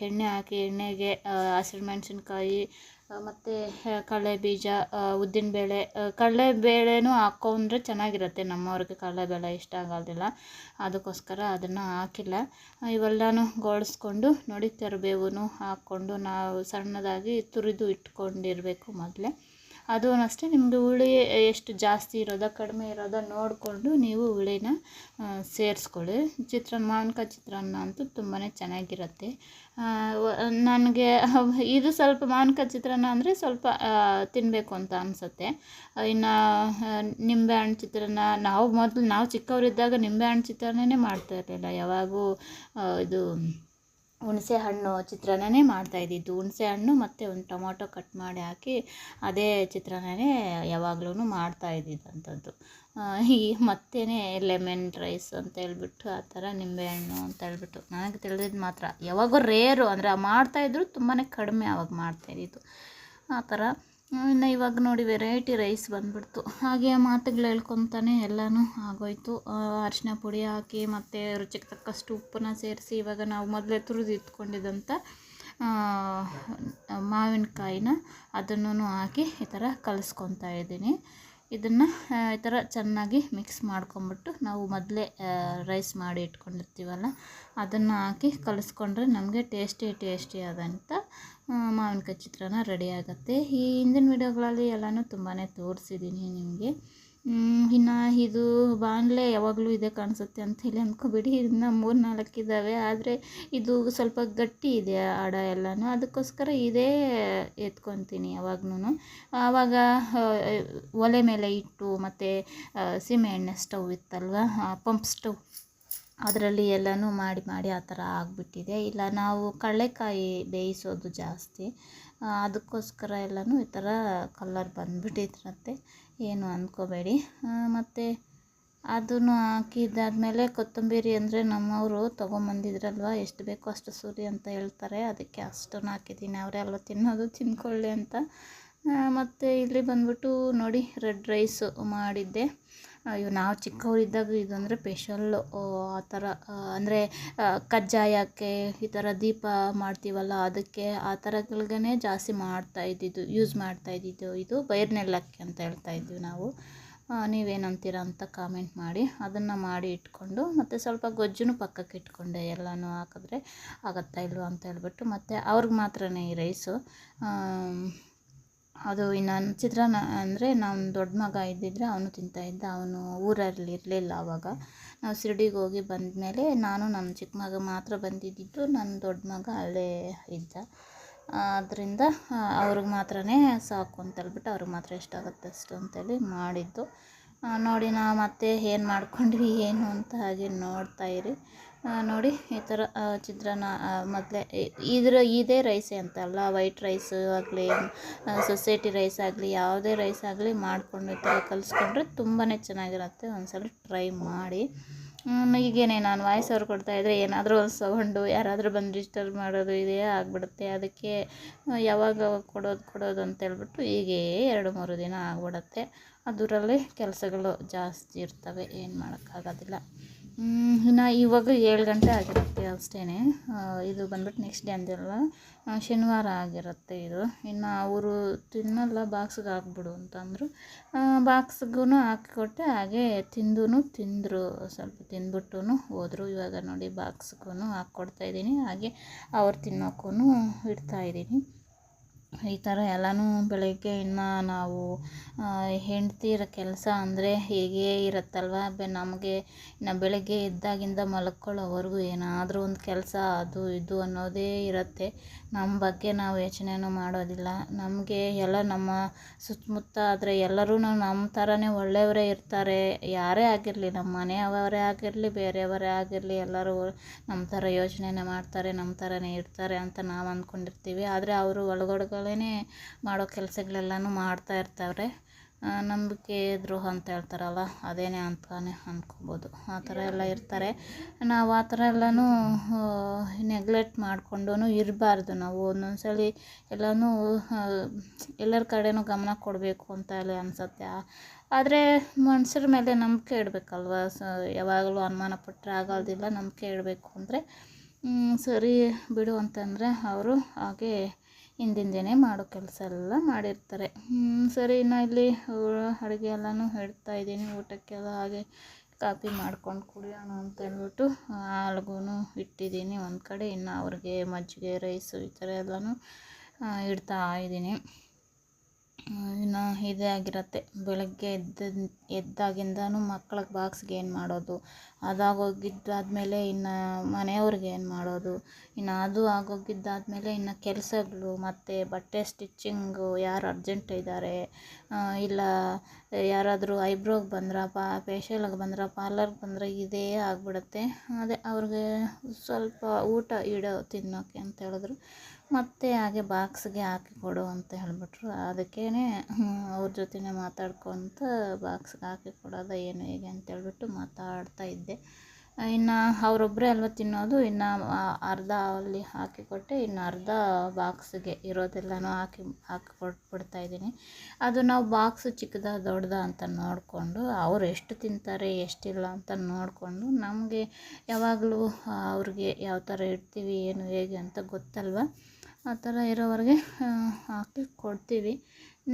ಎಣ್ಣೆ ಹಾಕಿ ಎಣ್ಣೆಗೆ ಹಸಿರು ಮೆಣಸಿನ್ಕಾಯಿ ಮತ್ತು ಕಡಲೆಬೀಜ, ಉದ್ದಿನಬೇಳೆ, ಕಡಲೆಬೇಳೆನೂ ಹಾಕ್ಕೊಂಡ್ರೆ ಚೆನ್ನಾಗಿರುತ್ತೆ. ನಮ್ಮವ್ರಿಗೆ ಕಡಲೆಬೇಳೆ ಇಷ್ಟ ಆಗೋದಿಲ್ಲ, ಅದಕ್ಕೋಸ್ಕರ ಅದನ್ನು ಹಾಕಿಲ್ಲ. ಇವೆಲ್ಲನೂ ಗೋಳಿಸ್ಕೊಂಡು ನೋಡಿ, ಕರಿಬೇವು ಹಾಕ್ಕೊಂಡು ನಾವು ಸಣ್ಣದಾಗಿ ತುರಿದು ಇಟ್ಕೊಂಡಿರಬೇಕು ಮೊದಲೇ. ಅದು ಅಷ್ಟೇ, ನಿಮ್ಮದು ಹುಳಿ ಎಷ್ಟು ಜಾಸ್ತಿ ಇರೋದೋ ಕಡಿಮೆ ಇರೋದೋ ನೋಡಿಕೊಂಡು ನೀವು ಹುಳಿನ ಸೇರಿಸ್ಕೊಳ್ಳಿ. ಮಾವಿನಕಾಯಿ ಚಿತ್ರಾನ್ನ ಅಂತೂ ತುಂಬಾ ಚೆನ್ನಾಗಿರುತ್ತೆ. ನನಗೆ ಇದು ಸ್ವಲ್ಪ ಮಾವಿನಕಾಯಿ ಚಿತ್ರಾನ್ನ ಅಂದರೆ ಸ್ವಲ್ಪ ತಿನ್ನಬೇಕು ಅಂತ ಅನಿಸುತ್ತೆ. ಇನ್ನು ನಿಂಬೆಹಣ್ಣು ಚಿತ್ರಾನ್ನ ನಾವು ಚಿಕ್ಕವರಿದ್ದಾಗ ನಿಂಬೆಹಣ್ಣು ಚಿತ್ರಾನ್ನನೇ ಮಾಡ್ತಾ ಇರಲಿಲ್ಲ, ಯಾವಾಗೂ ಇದು ಹುಣಸೆ ಹಣ್ಣು ಚಿತ್ರಾನ್ನನೇ ಮಾಡ್ತಾಯಿದ್ದಿದ್ದು. ಹುಣಸೆ ಹಣ್ಣು ಮತ್ತು ಒಂದು ಟೊಮೊಟೊ ಕಟ್ ಮಾಡಿ ಹಾಕಿ ಅದೇ ಚಿತ್ರಾನ್ನನೇ ಯಾವಾಗ್ಲೂ ಮಾಡ್ತಾಯಿದ್ದಿದ್ದಂಥದ್ದು. ಈ ಮತ್ತೇ ಲೆಮನ್ ರೈಸ್ ಅಂತ ಹೇಳ್ಬಿಟ್ಟು ಆ ಥರ ನಿಂಬೆಹಣ್ಣು ಅಂತ ಹೇಳ್ಬಿಟ್ಟು ನನಗೆ ತಿಳಿದಿದ್ದು ಮಾತ್ರ. ಯಾವಾಗೋ ರೇರು, ಅಂದರೆ ಮಾಡ್ತಾಯಿದ್ರು ತುಂಬಾ ಕಡಿಮೆ ಆವಾಗ ಮಾಡ್ತಾಯಿದ್ದು ಆ ಥರ. ಇನ್ನು ಇವಾಗ ನೋಡಿ ವೆರೈಟಿ ರೈಸ್ ಬಂದ್ಬಿಡ್ತು. ಹಾಗೆ ಮಾತುಗಳು ಹೇಳ್ಕೊತಾನೆ ಎಲ್ಲನೂ ಆಗೋಯ್ತು. ಅರಿಶಿನ ಪುಡಿ ಹಾಕಿ ಮತ್ತು ರುಚಿಗೆ ತಕ್ಕಷ್ಟು ಉಪ್ಪನ್ನ ಸೇರಿಸಿ, ಇವಾಗ ನಾವು ಮೊದಲೇ ತುರಿದು ಇಟ್ಕೊಂಡಿದ್ದಂಥ ಮಾವಿನಕಾಯಿನ ಅದನ್ನು ಹಾಕಿ ಈ ಥರ ಕಲಿಸ್ಕೊತಾ ಇದ್ದೀನಿ. ಇದನ್ನು ಈ ಥರ ಚೆನ್ನಾಗಿ ಮಿಕ್ಸ್ ಮಾಡ್ಕೊಂಬಿಟ್ಟು, ನಾವು ಮೊದಲೇ ರೈಸ್ ಮಾಡಿ ಇಟ್ಕೊಂಡಿರ್ತೀವಲ್ಲ ಅದನ್ನು ಹಾಕಿ ಕಲಿಸ್ಕೊಂಡ್ರೆ ನಮಗೆ ಟೇಸ್ಟಿ ಆದಂಥ ಮಾವಿನಕಾಯಿ ಚಿತ್ರಾನ್ನ ರೆಡಿ ಆಗುತ್ತೆ. ಈ ಹಿಂದಿನ ವಿಡಿಯೋಗಳಲ್ಲಿ ಎಲ್ಲನೂ ತುಂಬಾ ತೋರಿಸಿದ್ದೀನಿ ನಿಮಗೆ. ಇನ್ನು ಇದು ಬಾಣಲೆ ಯಾವಾಗಲೂ ಇದೆ ಕಾಣಿಸುತ್ತೆ ಅಂತ ಹೇಳಿ ಅಂದ್ಕೊಬೇಡಿ, ಇದನ್ನು 3-4 ಇದ್ದಾವೆ, ಆದರೆ ಇದು ಸ್ವಲ್ಪ ಗಟ್ಟಿ ಇದೆ ಆಡ ಎಲ್ಲನೂ, ಅದಕ್ಕೋಸ್ಕರ ಇದೇ ಎತ್ಕೊತೀನಿ ಯಾವಾಗ್ಲೂ. ಆವಾಗ ಒಲೆ ಮೇಲೆ ಇಟ್ಟು ಮತ್ತು ಸೀಮೆ ಎಣ್ಣೆ ಸ್ಟವ್ ಇತ್ತಲ್ವ, ಪಂಪ್ ಸ್ಟವ್, ಅದರಲ್ಲಿ ಎಲ್ಲನೂ ಮಾಡಿ ಆ ಥರ ಆಗಿಬಿಟ್ಟಿದೆ. ಇಲ್ಲ ನಾವು ಕಡಲೆಕಾಯಿ ಬೇಯಿಸೋದು ಜಾಸ್ತಿ, ಅದಕ್ಕೋಸ್ಕರ ಎಲ್ಲನೂ ಈ ಥರ ಕಲರ್ ಬಂದುಬಿಟ್ಟಿರುತ್ತೆ, ಏನು ಅಂದ್ಕೋಬೇಡಿ. ಮತ್ತು ಅದನ್ನು ಹಾಕಿದ್ದಾದಮೇಲೆ ಕೊತ್ತಂಬರಿ ಅಂದರೆ ನಮ್ಮವರು ತೊಗೊಂಬಂದಿದ್ರಲ್ವ ಎಷ್ಟು ಬೇಕೋ ಅಷ್ಟು ಸುರಿ ಅಂತ ಹೇಳ್ತಾರೆ, ಅದಕ್ಕೆ ಅಷ್ಟನ್ನು ಹಾಕಿದ್ದೀನಿ. ಅವರೆಲ್ಲ ತಿನ್ನೋದು ತಿಂದ್ಕೊಳ್ಳಿ ಅಂತ. ಮತ್ತು ಇಲ್ಲಿ ಬಂದ್ಬಿಟ್ಟು ನೋಡಿ ರೆಡ್ ರೈಸು ಮಾಡಿದ್ದೆ. ಇವು ನಾವು ಚಿಕ್ಕವರಿದ್ದಾಗ ಇದಂದರೆ ಸ್ಪೆಷಲ್ಲು ಆ ಥರ, ಅಂದರೆ ಕಜ್ಜಾಯಕ್ಕೆ ಈ ಥರ ದೀಪ ಮಾಡ್ತೀವಲ್ಲ ಅದಕ್ಕೆ ಆ ಥರಗಳ್ಗೆ ಜಾಸ್ತಿ ಯೂಸ್ ಮಾಡ್ತಾಯಿದ್ದಿದ್ದು. ಇದು ಬೈರ್ನೆಲ್ಲಕ್ಕಿ ಅಂತ ಹೇಳ್ತಾಯಿದ್ವಿ ನಾವು. ನೀವೇನಂತೀರ ಅಂತ ಕಾಮೆಂಟ್ ಮಾಡಿ. ಅದನ್ನು ಮಾಡಿ ಇಟ್ಕೊಂಡು ಮತ್ತು ಸ್ವಲ್ಪ ಗೊಜ್ಜು ಪಕ್ಕಕ್ಕೆ ಇಟ್ಕೊಂಡೆ, ಎಲ್ಲನೂ ಹಾಕಿದ್ರೆ ಆಗುತ್ತಾ ಇಲ್ವ ಅಂತ ಹೇಳ್ಬಿಟ್ಟು. ಮತ್ತು ಅವ್ರಿಗೆ ಮಾತ್ರ ಈ ರೈಸು. ಅದು ಇನ್ನು ಚಿತ್ರಾನ್ನ ಅಂದರೆ ನಮ್ಮ ದೊಡ್ಡ ಮಗ ಇದ್ದಿದ್ದರೆ ಅವನು ತಿಂತಾಯಿದ್ದ. ಅವನು ಊರಲ್ಲಿ ಇರಲಿಲ್ಲ ಆವಾಗ. ನಾವು ಶಿರ್ಡಿಗೆ ಹೋಗಿ ಬಂದಮೇಲೆ ನಾನು ನನ್ನ ಚಿಕ್ಕ ಮಗ ಮಾತ್ರ ಬಂದಿದ್ದಿದ್ದು, ನನ್ನ ದೊಡ್ಡ ಮಗ ಅಲ್ಲೇ ಇದ್ದ. ಅದರಿಂದ ಅವ್ರಿಗೆ ಮಾತ್ರ ಸಾಕು ಅಂತೇಳ್ಬಿಟ್ಟು ಅವ್ರಿಗೆ ಮಾತ್ರ ಎಷ್ಟಾಗುತ್ತೆ ಅಷ್ಟು ಅಂತೇಳಿ ಮಾಡಿದ್ದು. ನೋಡಿ ನಾವು ಮತ್ತೆ ಏನು ಮಾಡ್ಕೊಂಡ್ವಿ ಏನು ಅಂತ ಹಾಗೆ ನೋಡ್ತಾಯಿರಿ. ನೋಡಿ ಈ ಥರ ಚಿತ್ರಾನ್ನ ಮೊದಲೇ ಇದೇ ರೈಸೇ ಅಂತಲ್ಲ, ವೈಟ್ ರೈಸ್ ಆಗಲಿ ಸೊಸೈಟಿ ರೈಸ್ ಆಗಲಿ ಯಾವುದೇ ರೈಸ್ ಆಗಲಿ ಮಾಡಿಕೊಂಡು ಈ ಥರ ಕಲಿಸ್ಕೊಂಡ್ರೆ ತುಂಬಾ ಚೆನ್ನಾಗಿರುತ್ತೆ. ಒಂದು ಸಲ ಟ್ರೈ ಮಾಡಿ. ಈಗೇನೆ ನಾನು ವಾಯ್ಸ್ ಓವರ್ ಕೊಡ್ತಾಯಿದ್ರೆ ಏನಾದರೂ ಒಂದು ಸೌಂಡು ಯಾರಾದರೂ ಬಂದು ಡಿಸ್ಟರ್ಬ್ ಮಾಡೋದು ಇದೇ ಆಗಿಬಿಡುತ್ತೆ. ಅದಕ್ಕೆ ಯಾವಾಗ ಕೊಡೋದು ಅಂತೇಳ್ಬಿಟ್ಟು ಹೀಗೇ 2-3 ದಿನ ಆಗಿಬಿಡತ್ತೆ. ಅದರಲ್ಲಿ ಕೆಲಸಗಳು ಜಾಸ್ತಿ ಇರ್ತವೆ, ಏನು ಮಾಡೋಕ್ಕಾಗೋದಿಲ್ಲ. ಇನ್ನು ಇವಾಗ 7 ಗಂಟೆ ಆಗಿರುತ್ತೆ ಅಷ್ಟೇ. ಇದು ಬಂದ್ಬಿಟ್ಟು ನೆಕ್ಸ್ಟ್ ಡೇ ಅಂದಿರಲ್ಲ, ಶನಿವಾರ ಆಗಿರುತ್ತೆ ಇದು. ಇನ್ನು ಅವರು ತಿನ್ನಲ್ಲ, ಬಾಕ್ಸ್ಗೆ ಹಾಕ್ಬಿಡು ಅಂತಂದರು. ಬಾಕ್ಸ್ಗೂ ಹಾಕಿಕೊಟ್ಟೆ. ಹಾಗೆ ತಿಂದರು, ಸ್ವಲ್ಪ ತಿಂದ್ಬಿಟ್ಟು ಹೋದರು. ಇವಾಗ ನೋಡಿ ಬಾಕ್ಸ್ಗೂ ಹಾಕ್ಕೊಡ್ತಾಯಿದ್ದೀನಿ, ಹಾಗೆ ಅವ್ರು ತಿನ್ನೋಕ್ಕೂ ಇಡ್ತಾಯಿದ್ದೀನಿ. ಈ ಥರ ಎಲ್ಲನೂ ಬೆಳಗ್ಗೆ ಇನ್ನು ನಾವು ಹೆಂಡ್ತಿರ ಕೆಲಸ ಅಂದರೆ ಹೇಗೇ ಇರುತ್ತಲ್ವ. ನಮಗೆ ಇನ್ನು ಬೆಳಗ್ಗೆ ಎದ್ದಾಗಿಂದ ಮಲ್ಕೊಳ್ಳೋವರೆಗೂ ಏನಾದರೂ ಒಂದು ಕೆಲಸ ಅದು ಇದು ಅನ್ನೋದೇ ಇರುತ್ತೆ. ನಮ್ಮ ಬಗ್ಗೆ ನಾವು ಯೋಚನೆನೂ ಮಾಡೋದಿಲ್ಲ. ನಮಗೆ ಎಲ್ಲ ನಮ್ಮ ಸುತ್ತಮುತ್ತ ಆದರೆ ಎಲ್ಲರೂ ನಮ್ಮ ಥರನೇ ಒಳ್ಳೆಯವರೇ ಇರ್ತಾರೆ. ಯಾರೇ ಆಗಿರಲಿ, ನಮ್ಮ ಮನೆಯವರೇ ಆಗಿರಲಿ ಬೇರೆಯವರೇ ಆಗಿರಲಿ, ಎಲ್ಲರೂ ನಮ್ಮ ಥರ ಯೋಚನೆನೇ ಮಾಡ್ತಾರೆ, ನಮ್ಮ ಥರನೇ ಇರ್ತಾರೆ ಅಂತ ನಾವು ಅಂದ್ಕೊಂಡಿರ್ತೀವಿ. ಆದರೆ ಅವರು ಒಳಗಡೆ ಮಾಡೋ ಕೆಲಸಗಳೆಲ್ಲನೂ ಮಾಡ್ತಾ ಇರ್ತಾವ್ರೆ. ನಂಬಿಕೆ ದ್ರೋಹ ಅಂತ ಹೇಳ್ತಾರಲ್ಲ, ಅದೇನೇ ಅಂತಾನೆ ಅಂದ್ಕೊಬೋದು. ಆ ಥರ ಎಲ್ಲ ಇರ್ತಾರೆ. ನಾವು ಆ ಥರ ಎಲ್ಲನೂ ನೆಗ್ಲೆಕ್ಟ್ ಮಾಡಿಕೊಂಡು ಇರಬಾರ್ದು. ನಾವು ಒಂದೊಂದು ಸಲ ಎಲ್ಲರ ಕಡೆನೂ ಗಮನ ಕೊಡಬೇಕು ಅಂತ ಎಲ್ಲ ಅನಿಸುತ್ತೆ. ಆದರೆ ಮನುಷ್ಯರ ಮೇಲೆ ನಂಬಿಕೆ ಇಡಬೇಕಲ್ವ. ಯಾವಾಗಲೂ ಅನುಮಾನ ಪಟ್ಟರೆ ಆಗೋದಿಲ್ಲ. ನಂಬಿಕೆ ಇಡಬೇಕು ಅಂದರೆ ಸರಿ ಬಿಡು ಅಂತಂದರೆ ಅವರು ಹಾಗೆ ಹಿಂದಿಂದೇನೆ ಮಾಡೋ ಕೆಲಸ ಎಲ್ಲ ಮಾಡಿರ್ತಾರೆ. ಸರಿ, ಇನ್ನು ಇಲ್ಲಿ ಅಡುಗೆ ಎಲ್ಲನೂ ಇಡ್ತಾಯಿದ್ದೀನಿ. ಊಟಕ್ಕೆಲ್ಲ ಹಾಗೆ ಕಾಫಿ ಮಾಡ್ಕೊಂಡು ಕುಡಿಯೋಣ ಅಂತ ಹೇಳ್ಬಿಟ್ಟು ಹಾಲ್ಗೂ ಇಟ್ಟಿದ್ದೀನಿ ಒಂದು ಕಡೆ. ಇನ್ನು ಅವ್ರಿಗೆ ಮಜ್ಜಿಗೆ ರೈಸು ಈ ಥರ ಎಲ್ಲನೂ ಇಡ್ತಾಯಿದ್ದೀನಿ. ಇನ್ನು ಇದೇ ಆಗಿರುತ್ತೆ ಬೆಳಗ್ಗೆ ಎದ್ದಾಗಿಂದನೂ. ಮಕ್ಳಿಗೆ ಬಾಕ್ಸ್ಗೆ ಏನು ಮಾಡೋದು, ಅದಾಗೋಗಿದ್ದಾದಮೇಲೆ ಇನ್ನು ಮನೆಯವ್ರಿಗೆ ಏನು ಮಾಡೋದು, ಇನ್ನು ಅದು ಆಗೋಗಿದ್ದಾದಮೇಲೆ ಇನ್ನು ಕೆಲಸಗಳು, ಮತ್ತು ಬಟ್ಟೆ ಸ್ಟಿಚ್ಚಿಂಗು, ಯಾರು ಅರ್ಜೆಂಟ್ ಇದ್ದಾರೆ, ಇಲ್ಲ ಯಾರಾದರೂ ಐಬ್ರೋಗೆ ಬಂದ್ರೆ, ಫೇಶಿಯಲ್ಗೆ ಬಂದ್ರೆ, ಪಾರ್ಲರ್ಗೆ ಬಂದರೆ ಇದೇ ಆಗಿಬಿಡುತ್ತೆ. ಅದೇ ಅವ್ರಿಗೆ ಸ್ವಲ್ಪ ಊಟ ತಿನ್ನೋಕ್ಕೆ ಅಂತ ಹೇಳಿದ್ರು. ಮತ್ತು ಹಾಗೆ ಬಾಕ್ಸ್ಗೆ ಹಾಕಿ ಕೊಡು ಅಂತ ಹೇಳಿಬಿಟ್ರು. ಅದಕ್ಕೇ ಅವ್ರ ಜೊತೆನೇ ಮಾತಾಡ್ಕೊತ ಬಾಕ್ಸ್ಗೆ ಹಾಕಿ ಕೊಡೋದು ಏನು ಹೇಗೆ ಅಂತೇಳ್ಬಿಟ್ಟು ಮಾತಾಡ್ತಾ ಇದ್ದೆ. ಇನ್ನು ಅವರೊಬ್ಬರೇ ಅಲ್ವ ತಿನ್ನೋದು. ಇನ್ನು ಅರ್ಧ ಅಲ್ಲಿ ಹಾಕಿಕೊಟ್ಟೆ, ಇನ್ನು ಅರ್ಧ ಬಾಕ್ಸಿಗೆ ಇರೋದೆಲ್ಲನೂ ಹಾಕಿ ಕೊಟ್ಬಿಡ್ತಾಯಿದ್ದೀನಿ. ಅದು ನಾವು ಬಾಕ್ಸು ಚಿಕ್ಕದಾ ದೊಡ್ಡದಾ ಅಂತ ನೋಡಿಕೊಂಡು, ಅವ್ರು ಎಷ್ಟು ತಿಂತಾರೆ ಎಷ್ಟಿಲ್ಲ ಅಂತ ನೋಡಿಕೊಂಡು, ನಮಗೆ ಯಾವಾಗಲೂ ಅವ್ರಿಗೆ ಯಾವ ಥರ ಇಡ್ತೀವಿ ಏನು ಹೇಗೆ ಅಂತ ಗೊತ್ತಲ್ವ. ಆ ಥರ ಇರೋವರೆಗೆ ಹಾಕಿ ಕೊಡ್ತೀವಿ.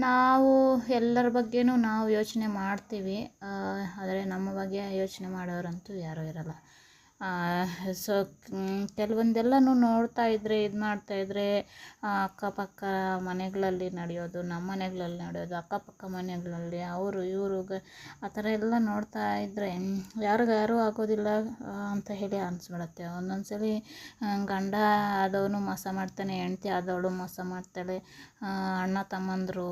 ನಾವು ಎಲ್ಲರ ಬಗ್ಗೆನೂ ನಾವು ಯೋಚನೆ ಮಾಡ್ತೀವಿ, ಆದರೆ ನಮ್ಮ ಬಗ್ಗೆ ಯೋಚನೆ ಮಾಡೋರಂತೂ ಯಾರೂ ಇರಲ್ಲ. ಸೊ ಕೆಲವೊಂದೆಲ್ಲನೂ ನೋಡ್ತಾ ಇದ್ದರೆ ಇದು ಮಾಡ್ತಾಯಿದ್ರೆ ಅಕ್ಕಪಕ್ಕ ಮನೆಗಳಲ್ಲಿ ನಡೆಯೋದು, ನಮ್ಮ ಮನೆಗಳಲ್ಲಿ ನಡೆಯೋದು, ಅಕ್ಕಪಕ್ಕ ಮನೆಗಳಲ್ಲಿ ಅವರು ಇವರು ಆ ಥರ ಎಲ್ಲ ನೋಡ್ತಾ ಇದ್ದರೆ ಯಾರಿಗಾರೂ ಆಗೋದಿಲ್ಲ ಅಂತ ಹೇಳಿ ಅನಿಸ್ಬಿಡತ್ತೆ. ಒಂದೊಂದು ಸಲ ಗಂಡ ಆದವನು ಮೋಸ ಮಾಡ್ತಾನೆ, ಹೆಂಡ್ತಿ ಆದವಳು ಮೋಸ ಮಾಡ್ತಾಳೆ, ಅಣ್ಣ ತಮ್ಮಂದರು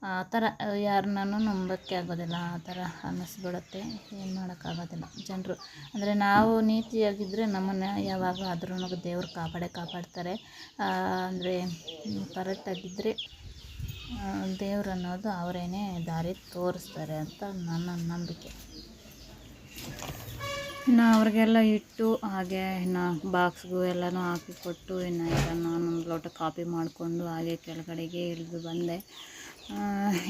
ಆ ಥರ ಯಾರನ್ನೂ ನಂಬೋಕ್ಕೆ ಆಗೋದಿಲ್ಲ. ಆ ಥರ ಅನ್ನಿಸ್ಬಿಡುತ್ತೆ. ಏನು ಮಾಡೋಕ್ಕಾಗೋದಿಲ್ಲ ಜನರು. ಅಂದರೆ ನಾವು ನೀತಿಯಾಗಿದ್ದರೆ ನಮ್ಮನ್ನು ಯಾವಾಗ ಆದ್ರೂ ದೇವ್ರು ಕಾಪಾಡ್ತಾರೆ. ಅಂದರೆ ಕರೆಕ್ಟಾಗಿದ್ದರೆ ದೇವ್ರು ಅನ್ನೋದು ಅವರೇನೆ ದಾರಿ ತೋರಿಸ್ತಾರೆ ಅಂತ ನನ್ನ ನಂಬಿಕೆ. ಇನ್ನು ಅವ್ರಿಗೆಲ್ಲ ಇಟ್ಟು ಹಾಗೆ ಇನ್ನು ಬಾಕ್ಸ್ಗೂ ಎಲ್ಲನೂ ಹಾಕಿಕೊಟ್ಟು ಇನ್ನು ಈಗ ನಾನೊಂದು ಲೋಟ ಕಾಫಿ ಮಾಡಿಕೊಂಡು ಹಾಗೆ ಕೆಳಗಡೆಗೆ ಇಳಿದು ಬಂದೆ.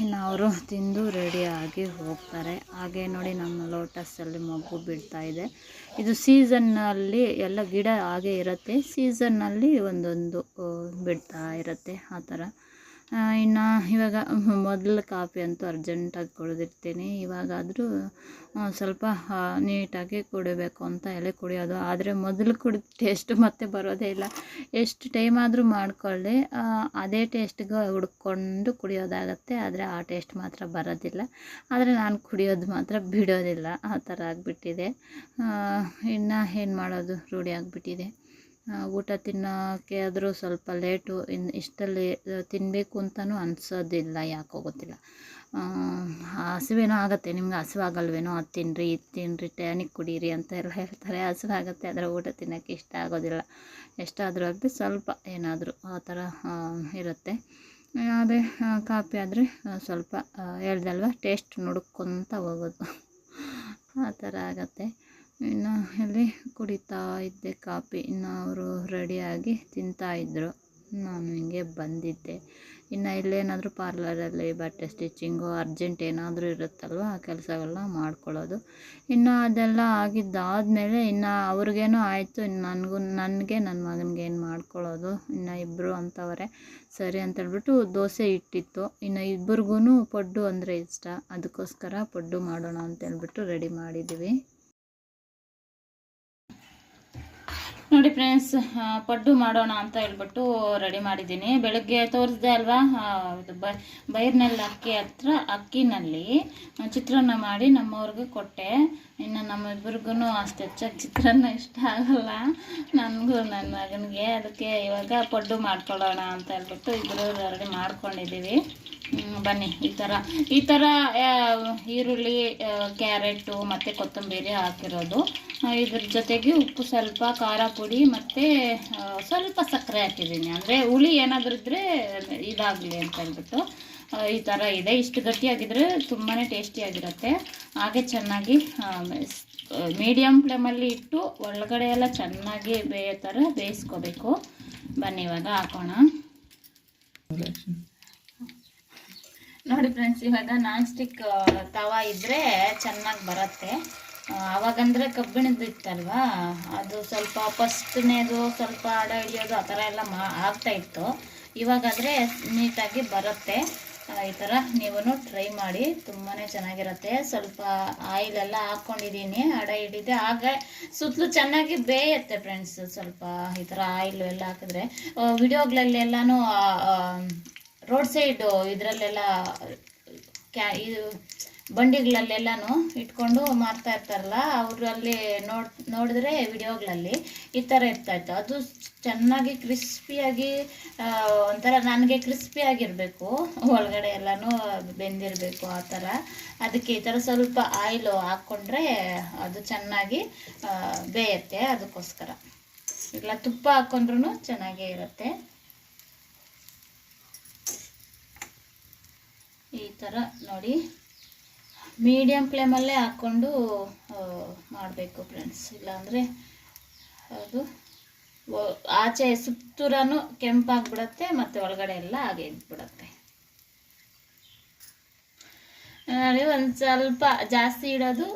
ಇನ್ನು ಅವರು ತಿಂದು ರೆಡಿಯಾಗಿ ಹೋಗ್ತಾರೆ. ಹಾಗೆ ನೋಡಿ ನಮ್ಮ ಲೋಟಸಲ್ಲಿ ಮೊಗ್ಗು ಬಿಡ್ತಾಯಿದೆ. ಇದು ಸೀಸನ್ನಲ್ಲಿ ಎಲ್ಲ ಗಿಡ ಹಾಗೆ ಇರುತ್ತೆ, ಸೀಸನ್ನಲ್ಲಿ ಒಂದೊಂದು ಬಿಡ್ತಾ ಇರುತ್ತೆ ಆ ಥರ. ಇನ್ನು ಇವಾಗ ಮೊದಲು ಕಾಫಿ ಅಂತೂ ಅರ್ಜೆಂಟಾಗಿ ಕುಡಿದಿರ್ತೀನಿ. ಇವಾಗಾದರೂ ಸ್ವಲ್ಪ ನೀಟಾಗಿ ಕುಡಿಬೇಕು ಅಂತ ಎಲೆ ಕುಡಿಯೋದು. ಆದರೆ ಮೊದಲು ಕುಡಿದ ಟೇಸ್ಟ್ ಮತ್ತೆ ಬರೋದೇ ಇಲ್ಲ. ಎಷ್ಟು ಟೈಮ್ ಆದರೂ ಮಾಡ್ಕೊಳ್ಳಿ ಅದೇ ಟೇಸ್ಟ್ಗೆ ಹುಡ್ಕೊಂಡು ಕುಡಿಯೋದಾಗತ್ತೆ, ಆದರೆ ಆ ಟೇಸ್ಟ್ ಮಾತ್ರ ಬರೋದಿಲ್ಲ. ಆದರೆ ನಾನು ಕುಡಿಯೋದು ಮಾತ್ರ ಬಿಡೋದಿಲ್ಲ, ಆ ಥರ ಆಗಿಬಿಟ್ಟಿದೆ. ಇನ್ನು ಏನು ಮಾಡೋದು, ರೂಢಿ ಆಗಿಬಿಟ್ಟಿದೆ. ಊಟ ತಿನ್ನೋಕ್ಕೆ ಆದರೂ ಸ್ವಲ್ಪ ಲೇಟು. ಇಷ್ಟಲ್ಲಿ ತಿನ್ನಬೇಕು ಅಂತಲೂ ಅನಿಸೋದಿಲ್ಲ, ಯಾಕೋ ಗೊತ್ತಿಲ್ಲ. ಹಸಿವೇನೋ ಆಗುತ್ತೆ. ನಿಮ್ಗೆ ಹಸಿವಾಗಲ್ವೇನೋ, ಅದು ತಿನ್ನಿರಿ ಇದು ತಿನ್ನಿರಿ ಟ್ಯಾನಿಕ್ ಕುಡೀರಿ ಅಂತ ಎಲ್ಲ ಹೇಳ್ತಾರೆ. ಹಸಿವಾಗುತ್ತೆ, ಆದರೆ ಊಟ ತಿನ್ನೋಕ್ಕೆ ಇಷ್ಟ ಆಗೋದಿಲ್ಲ. ಎಷ್ಟಾದರೂ ಆಗಲಿ ಸ್ವಲ್ಪ ಏನಾದರೂ ಆ ಥರ ಇರುತ್ತೆ. ಅದೇ ಕಾಫಿ ಆದರೆ ಸ್ವಲ್ಪ ಹೇಳ್ದಲ್ವ, ಟೇಸ್ಟ್ ನೋಡ್ಕೊತ ಹೋಗೋದು ಆ ಥರ ಆಗುತ್ತೆ. ಇನ್ನು ಇಲ್ಲಿ ಕುಡಿತಾ ಇದ್ದೆ ಕಾಫಿ. ಇನ್ನು ಅವರು ರೆಡಿಯಾಗಿ ತಿಂತಾಯಿದ್ರು, ನಾನು ಹಿಂಗೆ ಬಂದಿದ್ದೆ. ಇನ್ನು ಇಲ್ಲೇನಾದರೂ ಪಾರ್ಲರಲ್ಲಿ ಬಟ್ಟೆ ಸ್ಟಿಚಿಂಗು ಅರ್ಜೆಂಟ್ ಏನಾದರೂ ಇರುತ್ತಲ್ವ, ಆ ಕೆಲಸವೆಲ್ಲ ಮಾಡ್ಕೊಳ್ಳೋದು. ಇನ್ನು ಅದೆಲ್ಲ ಆಗಿದ್ದಾದಮೇಲೆ ಇನ್ನು ಅವ್ರಿಗೇನೋ ಆಯಿತು, ಇನ್ನು ನನಗೆ ನನ್ನ ಮಗನಿಗೆ ಏನು ಮಾಡ್ಕೊಳ್ಳೋದು. ಇನ್ನು ಇಬ್ಬರು ಅಂತವರೆ ಸರಿ ಅಂತೇಳ್ಬಿಟ್ಟು ದೋಸೆ ಇಟ್ಟಿತ್ತು. ಇನ್ನು ಇಬ್ಬರಿಗೂ ಪಡ್ಡು ಅಂದರೆ ಇಷ್ಟ, ಅದಕ್ಕೋಸ್ಕರ ಪಡ್ಡು ಮಾಡೋಣ ಅಂತೇಳ್ಬಿಟ್ಟು ರೆಡಿ ಮಾಡಿದ್ದೀವಿ. ನೋಡಿ ಫ್ರೆಂಡ್ಸ್, ಪಡ್ಡು ಮಾಡೋಣ ಅಂತ ಹೇಳ್ಬಿಟ್ಟು ರೆಡಿ ಮಾಡಿದ್ದೀನಿ. ಬೆಳಗ್ಗೆ ತೋರಿಸ್ದೆ ಅಲ್ವಾ, ಇದು ಬೈರ್ನೆಲ್ಲ ಅಕ್ಕಿನಲ್ಲಿ ಚಿತ್ರಾನ್ನ ಮಾಡಿ ನಮ್ಮವ್ರಿಗೆ ಕೊಟ್ಟೆ. ಇನ್ನು ನಮ್ಮಿಬ್ಬರಿಗೂ ಅಷ್ಟು ಹೆಚ್ಚಾಗಿ ಚಿತ್ರಾನ್ನ ಇಷ್ಟ ಆಗಲ್ಲ, ನನಗೂ ನನ್ನ ಮಗನಿಗೆ. ಅದಕ್ಕೆ ಇವಾಗ ಪಡ್ಡು ಮಾಡ್ಕೊಳ್ಳೋಣ ಅಂತ ಹೇಳ್ಬಿಟ್ಟು ಇಬ್ಬರು ರೆಡಿ ಮಾಡ್ಕೊಂಡಿದ್ದೀವಿ. ಬನ್ನಿ, ಈ ಥರ ಈರುಳ್ಳಿ, ಕ್ಯಾರೆಟು ಮತ್ತು ಕೊತ್ತಂಬರಿ ಹಾಕಿರೋದು. ಇದ್ರ ಜೊತೆಗೆ ಉಪ್ಪು, ಸ್ವಲ್ಪ ಖಾರ ಪುಡಿ ಮತ್ತು ಸ್ವಲ್ಪ ಸಕ್ಕರೆ ಹಾಕಿದ್ದೀನಿ. ಅಂದರೆ ಹುಳಿ ಏನಾದರೂ ಇದ್ದರೆ ಇದಾಗಲಿ ಅಂತ ಹೇಳ್ಬಿಟ್ಟು ಈ ಥರ ಇದೆ. ಇಷ್ಟು ಗಟ್ಟಿಯಾಗಿದ್ದರೆ ತುಂಬಾ ಟೇಸ್ಟಿಯಾಗಿರುತ್ತೆ. ಹಾಗೆ ಚೆನ್ನಾಗಿ ಮೀಡಿಯಮ್ ಫ್ಲೇಮಲ್ಲಿ ಇಟ್ಟು ಒಳಗಡೆ ಎಲ್ಲ ಚೆನ್ನಾಗಿ ಬೇಯೋ ಥರ ಬೇಯಿಸ್ಕೋಬೇಕು. ಬನ್ನಿ ಇವಾಗ ಹಾಕೋಣ. ನೋಡಿ ಫ್ರೆಂಡ್ಸ್, ಇವಾಗ ನಾನ್ ಸ್ಟಿಕ್ ತವಾ ಇದ್ದರೆ ಚೆನ್ನಾಗಿ ಬರುತ್ತೆ. ಆವಾಗಂದರೆ ಕಬ್ಬಿಣದ್ದು ಇತ್ತಲ್ವಾ, ಅದು ಸ್ವಲ್ಪ ಫಸ್ಟ್ನೇದು ಸ್ವಲ್ಪ ಅಡ ಹಿಡಿಯೋದು ಆ ಥರ ಎಲ್ಲ ಆಗ್ತಾಯಿತ್ತು. ಇವಾಗಾದರೆ ನೀಟಾಗಿ ಬರುತ್ತೆ. ಈ ಥರ ನೀವು ಟ್ರೈ ಮಾಡಿ, ತುಂಬಾ ಚೆನ್ನಾಗಿರುತ್ತೆ. ಸ್ವಲ್ಪ ಆಯಿಲೆಲ್ಲ ಹಾಕ್ಕೊಂಡಿದ್ದೀನಿ, ಅಡ ಹಿಡಿದೆ. ಆಗ ಸುತ್ತಲೂ ಚೆನ್ನಾಗಿ ಬೇಯುತ್ತೆ ಫ್ರೆಂಡ್ಸ್. ಸ್ವಲ್ಪ ಈ ಥರ ಆಯಿಲು ಎಲ್ಲ ಹಾಕಿದ್ರೆ ವಿಡಿಯೋಗಳಲ್ಲೆಲ್ಲನೂ ರೋಡ್ ಸೈಡು ಇದರಲ್ಲೆಲ್ಲ ಇದು ಬಂಡಿಗಳಲ್ಲೆಲ್ಲನೂ ಇಟ್ಕೊಂಡು ಮಾರ್ತಾ ಇರ್ತಾರಲ್ಲ, ಅವರಲ್ಲಿ ನೋಡಿದ್ರೆ ವಿಡಿಯೋಗಳಲ್ಲಿ ಈ ಥರ ಇರ್ತಾಯಿತ್ತು. ಅದು ಚೆನ್ನಾಗಿ ಕ್ರಿಸ್ಪಿಯಾಗಿ ಒಂಥರ ನನಗೆ ಕ್ರಿಸ್ಪಿಯಾಗಿರಬೇಕು, ಒಳಗಡೆ ಎಲ್ಲನೂ ಬೆಂದಿರಬೇಕು ಆ ಥರ. ಅದಕ್ಕೆ ಈ ಥರ ಸ್ವಲ್ಪ ಆಯಿಲು ಹಾಕ್ಕೊಂಡ್ರೆ ಅದು ಚೆನ್ನಾಗಿ ಬೇಯುತ್ತೆ. ಅದಕ್ಕೋಸ್ಕರ ಇಲ್ಲ ತುಪ್ಪ ಹಾಕ್ಕೊಂಡ್ರೂ ಚೆನ್ನಾಗೇ ಇರುತ್ತೆ. ಈ ಥರ ನೋಡಿ, ಮೀಡಿಯಮ್ ಫ್ಲೇಮಲ್ಲೇ ಹಾಕ್ಕೊಂಡು ಮಾಡಬೇಕು ಫ್ರೆಂಡ್ಸ್. ಇಲ್ಲಾಂದರೆ ಅದು ಆಚೆ ಸುತ್ತೂರನು ಕೆಂಪಾಗಿಬಿಡುತ್ತೆ ಮತ್ತು ಒಳಗಡೆ ಎಲ್ಲ ಹಾಗೆ ಇದ್ಬಿಡುತ್ತೆ. ನೋಡಿ, ಒಂದು ಸ್ವಲ್ಪ ಜಾಸ್ತಿ ಇಡೋದು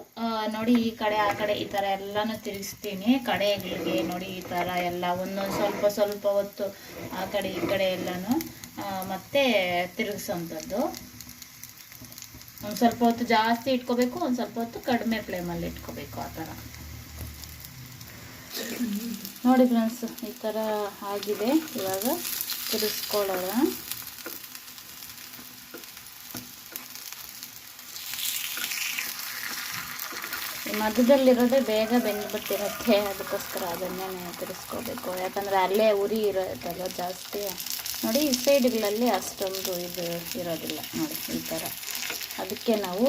ನೋಡಿ, ಈ ಕಡೆ ಆ ಕಡೆ ಈ ಥರ ಎಲ್ಲನೂ ತಿರುಗಿಸ್ತೀನಿ ಕಡೆಗಳಿಗೆ. ನೋಡಿ, ಈ ಥರ ಎಲ್ಲ ಒಂದೊಂದು ಸ್ವಲ್ಪ ಹೊತ್ತು ಆ ಕಡೆ ಈ ಕಡೆ ಎಲ್ಲನೂ ಮತ್ತೆ ತಿರುಗಿಸೋಂಥದ್ದು. ಒಂದು ಸ್ವಲ್ಪ ಹೊತ್ತು ಜಾಸ್ತಿ ಇಟ್ಕೋಬೇಕು, ಒಂದು ಸ್ವಲ್ಪ ಹೊತ್ತು ಕಡಿಮೆ ಫ್ಲೇಮಲ್ಲಿ ಇಟ್ಕೋಬೇಕು, ಆ ಥರ. ನೋಡಿ ಫ್ರೆಂಡ್ಸ್, ಈ ಥರ ಆಗಿದೆ. ಇವಾಗ ತಿರುಗಿಸ್ಕೊಳ್ಳೋಣ. ಮಧ್ಯದಲ್ಲಿರೋದೇ ಬೇಗ ಬೆಂದ್ಬಿಟ್ಟಿರುತ್ತೆ, ಅದಕ್ಕೋಸ್ಕರ ಅದನ್ನೇ ತಿರುಗಿಸ್ಕೋಬೇಕು. ಯಾಕಂದರೆ ಅಲ್ಲೇ ಉರಿ ಇರೋದಲ್ಲ ಜಾಸ್ತಿ. ನೋಡಿ, ಈ ಸೈಡ್ಗಳಲ್ಲಿ ಅಷ್ಟೊಂದು ಇದು ಇರೋದಿಲ್ಲ. ನೋಡಿ, ಈ ಥರ. ಅದಕ್ಕೆ ನಾವು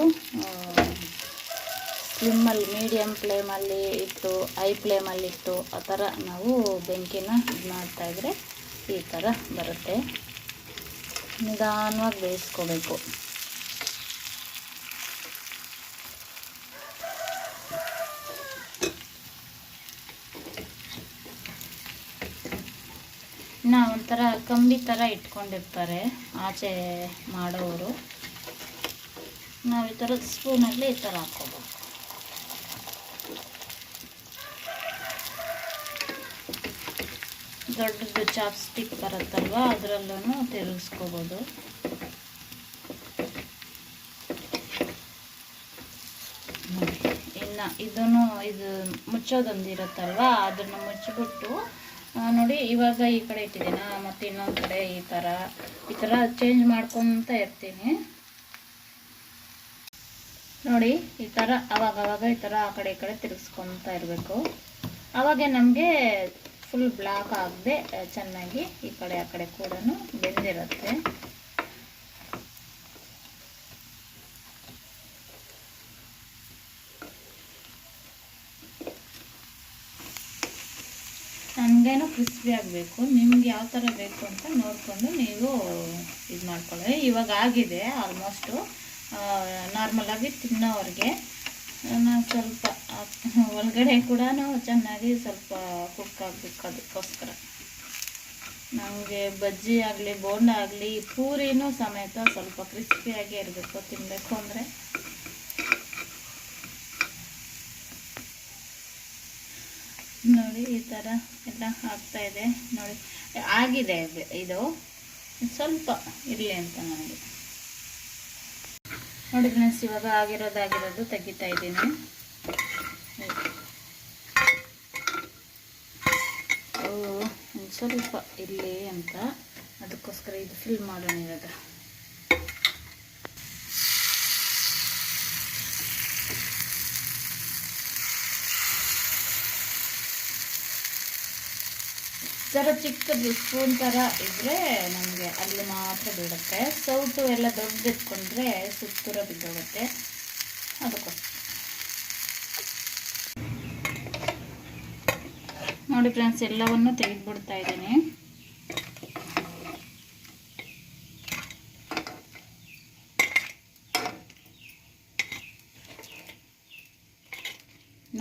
ಸ್ಲಿಮ್ಮಲ್ಲಿ ಮೀಡಿಯಮ್ ಫ್ಲೇಮಲ್ಲಿ ಇಟ್ಟು ಹೈ ಫ್ಲೇಮಲ್ಲಿ ಇಟ್ಟು ಆ ಥರ ನಾವು ಬೆಂಕಿನ ಇದು ಮಾಡ್ತಾಯಿದ್ರೆ ಈ ಥರ ಬರುತ್ತೆ. ನಿಧಾನವಾಗಿ ಬೇಯಿಸ್ಕೋಬೇಕು. ಇನ್ನು ಒಂಥರ ಕಂಬಿ ಥರ ಇಟ್ಕೊಂಡಿರ್ತಾರೆ ಆಚೆ ಮಾಡೋರು. ನಾವು ಈ ಥರ ಸ್ಪೂನಲ್ಲಿ ಈ ಥರ ಹಾಕ್ಕೋಬೇಕು. ದೊಡ್ಡದು ಚಾಪ್ ಸ್ಟಿಕ್ ಬರುತ್ತಲ್ವ, ಅದರಲ್ಲೂ ತಿರುಗಿಸ್ಕೋಬೋದು. ಇನ್ನು ಇದು ಮುಚ್ಚೋದೊಂದು ಇರುತ್ತಲ್ವ, ಅದನ್ನು ಮುಚ್ಚಿಬಿಟ್ಟು ನೋಡಿ ಇವಾಗ ಈ ಕಡೆ ಇಟ್ಟಿದ್ದೀನ, ಮತ್ತು ಇನ್ನೊಂದು ಕಡೆ ಈ ಥರ ಚೇಂಜ್ ಮಾಡ್ಕೊತ ಇರ್ತೀನಿ ನೋಡಿ. ಈ ಥರ ಅವಾಗವಾಗ ಈ ಥರ ಆ ಕಡೆ ಈ ಕಡೆ ತಿರುಗಿಸ್ಕೊತಾ ಇರಬೇಕು. ಆವಾಗ ನಮಗೆ ಫುಲ್ ಬ್ಲಾಕ್ ಆಗದೆ ಚೆನ್ನಾಗಿ ಈ ಕಡೆ ಆ ಕಡೆ ಕೂಡ ಬೆಂದಿರುತ್ತೆ. ನನಗೇನು ಕ್ರಿಸ್ಪಿ ಆಗಬೇಕು, ನಿಮ್ಗೆ ಯಾವ ಥರ ಬೇಕು ಅಂತ ನೋಡಿಕೊಂಡು ನೀವು ಇದು ಮಾಡ್ಕೊಳ್ಳಿ. ಇವಾಗ ಆಗಿದೆ ಆಲ್ಮೋಸ್ಟು. ನಾರ್ಮಲಾಗಿ ತಿನ್ನೋವ್ರಿಗೆ ನಾನು ಸ್ವಲ್ಪ ಒಳಗಡೆ ಕೂಡ ಚೆನ್ನಾಗಿ ಸ್ವಲ್ಪ ಕುಕ್ ಆಗಬೇಕು. ಅದಕ್ಕೋಸ್ಕರ ನಮಗೆ ಬಜ್ಜಿ ಆಗಲಿ ಬೋಂಡ ಆಗಲಿ ಪೂರಿನೂ ಸಮೇತ ಸ್ವಲ್ಪ ಕ್ರಿಸ್ಪಿಯಾಗಿ ಇರಬೇಕು ತಿನ್ನಬೇಕು ಅಂದರೆ. ನೋಡಿ ಈ ಥರ ಎಲ್ಲ ಆಗ್ತಾಯಿದೆ ನೋಡಿ. ಆಗಿದೆ ಇದು, ಸ್ವಲ್ಪ ಇರಲಿ ಅಂತ ನನಗೆ. ನೋಡಿ ಫ್ರೆಂಡ್ಸ್, ಇವಾಗ ಆಗಿರೋದು ತೆಗಿತಾ ಇದ್ದೀನಿ. ಸ್ವಲ್ಪ ಇರಲಿ ಅಂತ ಅದಕ್ಕೋಸ್ಕರ ಇದು ಫಿಲ್ ಮಾಡೋಣ ಇವಾಗ. ಥರ ಚಿಕ್ಕದು ಸ್ಪೂನ್ ಥರ ಇದ್ದರೆ ನಮಗೆ ಅಲ್ಲಿ ಮಾತ್ರ ಬಿಡುತ್ತೆ. ಸೌಟು ಎಲ್ಲ ದೊಡ್ಡದು ಇಟ್ಕೊಂಡ್ರೆ ಸುತ್ತೂರ ಬಿದ್ದೋಗುತ್ತೆ. ಅದಕ್ಕೋಸ್ಕರ ನೋಡಿ ಫ್ರೆಂಡ್ಸ್, ಎಲ್ಲವನ್ನು ತೆಗೆದುಬಿಡ್ತಾ ಇದ್ದೀನಿ.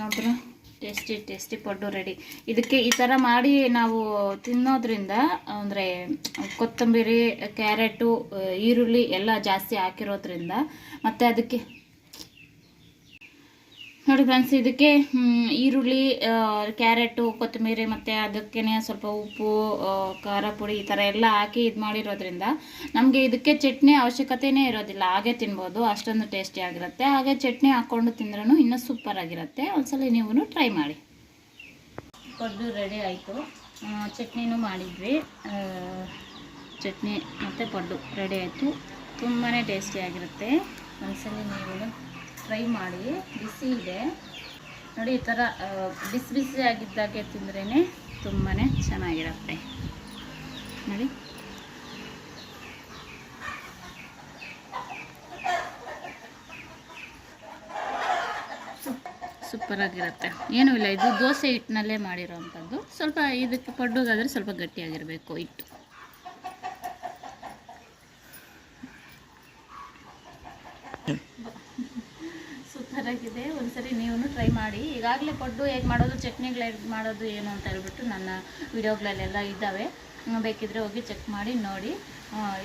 ನೋಡ್ರ, ಟೇಸ್ಟಿ ಪಡ್ಡು ರೆಡಿ. ಇದಕ್ಕೆ ಈ ಥರ ಮಾಡಿ ನಾವು ತಿನ್ನೋದ್ರಿಂದ ಅಂದರೆ ಕೊತ್ತಂಬರಿ, ಕ್ಯಾರೆಟು, ಈರುಳ್ಳಿ ಎಲ್ಲ ಜಾಸ್ತಿ ಹಾಕಿರೋದ್ರಿಂದ, ಮತ್ತು ಅದಕ್ಕೆ ನೋಡಿ ಫ್ರೆಂಡ್ಸ್, ಇದಕ್ಕೆ ಈರುಳ್ಳಿ, ಕ್ಯಾರೆಟು, ಕೊತ್ತಂಬರಿ ಮತ್ತು ಅದಕ್ಕೇ ಸ್ವಲ್ಪ ಉಪ್ಪು, ಖಾರ ಪುಡಿ ಈ ಥರ ಎಲ್ಲ ಹಾಕಿ ಇದು ಮಾಡಿರೋದ್ರಿಂದ ನಮಗೆ ಇದಕ್ಕೆ ಚಟ್ನಿ ಅವಶ್ಯಕತೆಯೇ ಇರೋದಿಲ್ಲ. ಹಾಗೆ ತಿನ್ಬೋದು, ಅಷ್ಟೊಂದು ಟೇಸ್ಟಿ ಆಗಿರುತ್ತೆ. ಹಾಗೆ ಚಟ್ನಿ ಹಾಕ್ಕೊಂಡು ತಿಂದ್ರೂ ಇನ್ನೂ ಸೂಪರಾಗಿರುತ್ತೆ. ಒಂದ್ಸಲ ನೀವು ಟ್ರೈ ಮಾಡಿ. ಪಡ್ಡು ರೆಡಿ ಆಯಿತು. ಚಟ್ನಿನೂ ಮಾಡಿದ್ವಿ. ಚಟ್ನಿ ಮತ್ತು ಪಡ್ಡು ರೆಡಿ ಆಯಿತು. ತುಂಬಾ ಟೇಸ್ಟಿಯಾಗಿರುತ್ತೆ. ಒಂದ್ಸಲ ನೀವು ಟ್ರೈ ಮಾಡಿ. ಬಿಸಿ ಇದೆ ನೋಡಿ, ಈ ಥರ ಬಿಸಿ ಆಗಿದ್ದಾಗೆ ತಿಂದ್ರೇ ತುಂಬಾ ಚೆನ್ನಾಗಿರುತ್ತೆ ನೋಡಿ. ಸೂಪರಾಗಿರುತ್ತೆ. ಏನೂ ಇಲ್ಲ, ಇದು ದೋಸೆ ಹಿಟ್ಟಿನಲ್ಲೇ ಮಾಡಿರೋವಂಥದ್ದು. ಸ್ವಲ್ಪ ಇದಕ್ಕೆ ಪಡ್ಡುಗಾದರೆ ಸ್ವಲ್ಪ ಗಟ್ಟಿಯಾಗಿರಬೇಕು ಹಿಟ್ಟು. ಸೂಪರಾಗಿದೆ. ಒಂದ್ಸರಿ ನೀವು ಟ್ರೈ ಮಾಡಿ. ಈಗಾಗಲೇ ಪಡ್ಡು ಹೇಗೆ ಮಾಡೋದು, ಚಟ್ನಿಗಳು ಹೇಗೆ ಮಾಡೋದು ಏನು ಅಂತ ಹೇಳ್ಬಿಟ್ಟು ನನ್ನ ವಿಡಿಯೋಗಳಲ್ಲೆಲ್ಲ ಇದ್ದಾವೆ. ಬೇಕಿದ್ರೆ ಹೋಗಿ ಚೆಕ್ ಮಾಡಿ ನೋಡಿ.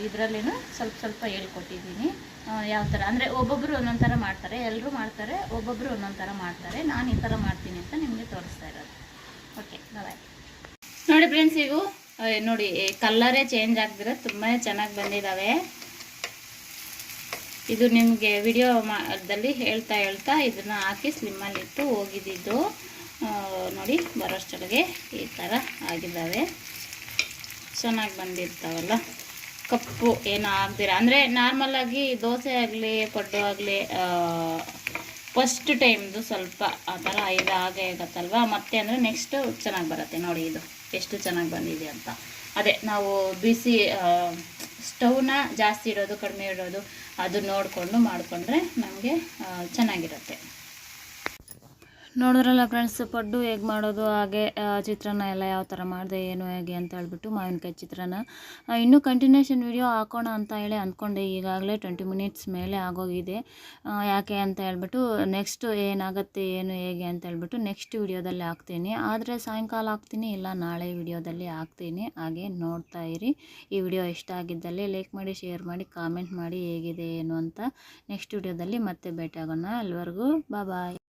ಇದರಲ್ಲೇನು ಸ್ವಲ್ಪ ಹೇಳ್ಕೊಟ್ಟಿದ್ದೀನಿ ಯಾವ ಥರ ಅಂದರೆ. ಒಬ್ಬೊಬ್ಬರು ಒಂದೊಂದು ಥರ ಮಾಡ್ತಾರೆ, ಎಲ್ಲರೂ ಮಾಡ್ತಾರೆ, ಒಬ್ಬೊಬ್ಬರು ಒಂದೊಂದು ಥರ ಮಾಡ್ತಾರೆ. ನಾನು ಈ ಥರ ಮಾಡ್ತೀನಿ ಅಂತ ನಿಮಗೆ ತೋರಿಸ್ತಾ ಇರೋದು. ಓಕೆ, ಬಾಯ್. ನೋಡಿ ಫ್ರೆಂಡ್ಸ್, ಇವು ನೋಡಿ ಕಲ್ಲರೇ ಚೇಂಜ್ ಆಗ್ದಿರೋ ತುಂಬಾ ಚೆನ್ನಾಗಿ ಬಂದಿದ್ದಾವೆ. ಇದು ನಿಮಗೆ ವಿಡಿಯೋದಲ್ಲಿ ಹೇಳ್ತಾ ಇದನ್ನು ಹಾಕಿ ಸ್ಲಿಮ್ಮಲ್ಲಿಟ್ಟು ಹೋಗಿದ್ದು ನೋಡಿ. ಬರೋಷ್ಟೊಳಗೆ ಈ ಥರ ಆಗಿದ್ದಾವೆ. ಚೆನ್ನಾಗಿ ಬಂದಿರ್ತಾವಲ್ಲ, ಕಪ್ಪು ಏನೂ ಆಗ್ದಿರ. ಅಂದರೆ ನಾರ್ಮಲಾಗಿ ದೋಸೆ ಆಗಲಿ ಪಡ್ಡು ಆಗಲಿ ಫಸ್ಟ್ ಟೈಮ್ದು ಸ್ವಲ್ಪ ಆ ಥರ ಇದು ಆಗೇ ಆಗುತ್ತಲ್ವ. ಮತ್ತೆ ಅಂದರೆ ನೆಕ್ಸ್ಟು ಚೆನ್ನಾಗಿ ಬರುತ್ತೆ ನೋಡಿ. ಇದು ಎಷ್ಟು ಚೆನ್ನಾಗಿ ಬಂದಿದೆ ಅಂತ. ಅದೇ ನಾವು ಬಿಸಿ ಸ್ಟವ್ನ ಜಾಸ್ತಿ ಇಡೋದು ಕಡಿಮೆ ಇಡೋದು ಅದು ನೋಡಿಕೊಂಡು ಮಾಡಿಕೊಂಡ್ರೆ ನಮಗೆ ಚೆನ್ನಾಗಿರುತ್ತೆ ನೋಡಿದ್ರಲ್ಲ ಫ್ರೆಂಡ್ಸ್, ಪಡ್ಡು ಹೇಗೆ ಮಾಡೋದು, ಹಾಗೆ ಚಿತ್ರಾನ್ನ ಎಲ್ಲ ಯಾವ ಥರ ಮಾಡಿದೆ ಏನು ಹೇಗೆ ಅಂತ ಹೇಳ್ಬಿಟ್ಟು ಮಾವಿನಕಾಯಿ ಚಿತ್ರಾನ್ನ. ಇನ್ನೂ ಕಂಟಿನ್ಯೂಷನ್ ವಿಡಿಯೋ ಹಾಕೋಣ ಅಂತ ಹೇಳಿ ಅಂದ್ಕೊಂಡೆ. ಈಗಾಗಲೇ 20 ಮಿನಿಟ್ಸ್ ಮೇಲೆ ಆಗೋಗಿದೆ. ಯಾಕೆ ಅಂತ ಹೇಳ್ಬಿಟ್ಟು ನೆಕ್ಸ್ಟ್ ಏನಾಗುತ್ತೆ ಏನು ಹೇಗೆ ಅಂತ ಹೇಳ್ಬಿಟ್ಟು ನೆಕ್ಸ್ಟ್ ವಿಡಿಯೋದಲ್ಲಿ ಹಾಕ್ತೀನಿ. ಆದರೆ ಸಾಯಂಕಾಲ ಹಾಕ್ತೀನಿ, ಇಲ್ಲ ನಾಳೆ ವಿಡಿಯೋದಲ್ಲಿ ಹಾಕ್ತೀನಿ. ಹಾಗೆ ನೋಡ್ತಾ ಇರಿ. ಈ ವಿಡಿಯೋ ಇಷ್ಟ ಆಗಿದ್ದಲ್ಲಿ ಲೈಕ್ ಮಾಡಿ, ಶೇರ್ ಮಾಡಿ, ಕಾಮೆಂಟ್ ಮಾಡಿ ಹೇಗಿದೆ ಏನು ಅಂತ. ನೆಕ್ಸ್ಟ್ ವಿಡಿಯೋದಲ್ಲಿ ಮತ್ತೆ ಭೇಟಿಯಾಗೋಣ. ಅಲ್ಲಿವರೆಗೂ ಬಾಯ್.